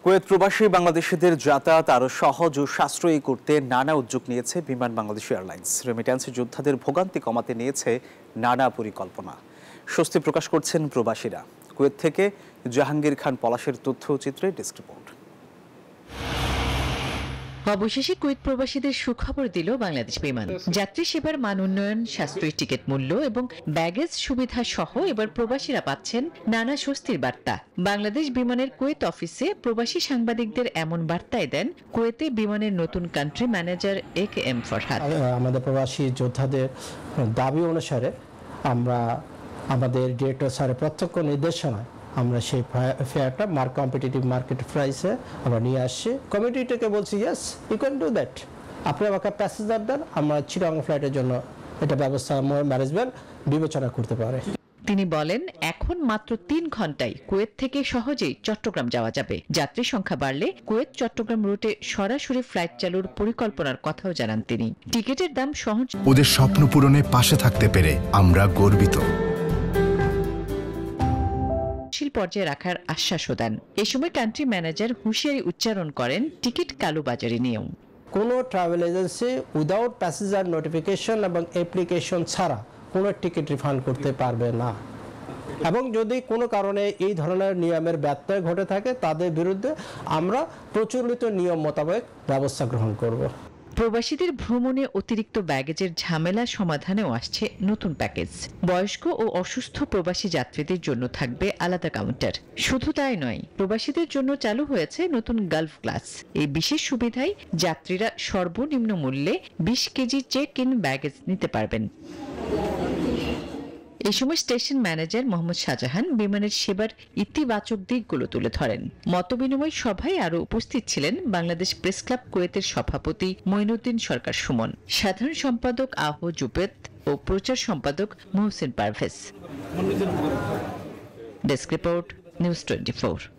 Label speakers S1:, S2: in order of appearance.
S1: Kuwait প্রবাসী বাংলাদেশিদের যাতায়াত আরও সহজ ও সাশ্রয়ী করতে নানা উদ্যোগ নিয়েছে বিমান বাংলাদেশ এয়ারলাইন্স। রেমিট্যান্স যোদ্ধাদের ভোগান্তি কমাতে নিয়েছে নানা পরিকল্পনা। স্বস্তি প্রকাশ করছেন প্রবাসীরা। কুয়েত থেকে জাহাঙ্গীর খান পলাশের তথ্যচিত্রে ডেস্ক রিপোর্ট।
S2: অবশেষে কুয়েত প্রবাসীদের সুখবর দিল বাংলাদেশ বিমান। যাত্রী সেবার মান উন্নয়ন, সাশ্রয়ী টিকিট মূল্য এবং ব্যাগেজ সুবিধা সহ এবার প্রবাসীরা পাচ্ছেন নানা স্বস্তির বার্তা। বাংলাদেশ বিমানের কুয়েত অফিসে প্রবাসী সাংবাদিকদের এমন বার্তায় দেন কুয়েতে বিমানের নতুন কান্ট্রি ম্যানেজার AKM ফরহাদ।
S3: আমাদের প্রবাসী যোদ্ধাদের দাবি অনুসারে আমরা আমাদের ডিরেক্টর স্যারের প্রত্যক্ষ নির্দেশনায় আমরা সেই ফেয়ারটা কম্পিটিটিভ মার্কেট প্রাইসে আমরা নিয়ে আসছি। কমিটিটাকে বলছি yes you can do that, আপনি আমাকে প্যাসেঞ্জার দেন, আমরা চিটাগং ফ্লাইটের জন্য এটা ব্যবস্থা ম্যানেজমেন্ট বিবেচনা করতে পারে।
S2: তিনি বলেন, এখন মাত্র 3 ঘন্টায় কুয়েত থেকে সহজেই চট্টগ্রাম যাওয়া যাবে। যাত্রী সংখ্যা বাড়লে কুয়েত চট্টগ্রাম রুটে সরাসরি ফ্লাইট চালুর পরিকল্পনার কথাও জানান তিনি। টিকিটের দাম সহজ।
S4: ওদের স্বপ্ন পূরণে পাশে থাকতে পেরে আমরা গর্বিত।
S2: পর্যায়ে রাখার আশ্বাসও দেন। এ সময় কান্ট্রি ম্যানেজার হুঁশিয়ারি উচ্চারণ করেন টিকিট কালোবাজারি নিয়েও।
S3: কোনো travel agency without passenger notification এবং অ্যাপ্লিকেশন ছাড়া কোনো টিকিট রিফান্ড করতে পারবে না, এবং যদি কোনো কারণে এই ধরনের নিয়মের ব্যত্যয় ঘটে থাকে তাদের বিরুদ্ধে আমরা প্রচলিত নিয়ম মোতাবেক ব্যবস্থা গ্রহণ করব।
S2: প্রবাসীদের ভ্রমণে অতিরিক্ত ব্যাগেজের ঝামেলা সমাধানেও আসছে নতুন প্যাকেজ। বয়স্ক ও অসুস্থ প্রবাসী যাত্রীদের জন্য থাকবে আলাদা কাউন্টার। শুধু তাই নয়, প্রবাসীদের জন্য চালু হয়েছে নতুন গালফ ক্লাস। এই বিশেষ সুবিধায় যাত্রীরা সর্বনিম্ন মূল্যে 20 কেজি চেক ইন ব্যাগেজ নিতে পারবেন। এই সময় স্টেশন ম্যানেজার মোহাম্মদ শাহজাহান বিমানের সেবার ইতিবাচক দিকগুলো তুলে ধরেন। মতবিনিময় সভায় আরো উপস্থিত ছিলেন বাংলাদেশ প্রেস ক্লাব কুয়েতের সভাপতি মঈনুদ্দিন সরকার সুমন, সাধারণ সম্পাদক আহ জুবেদ ও প্রচার সম্পাদক Mohsin Parvez. Desk report, news 24।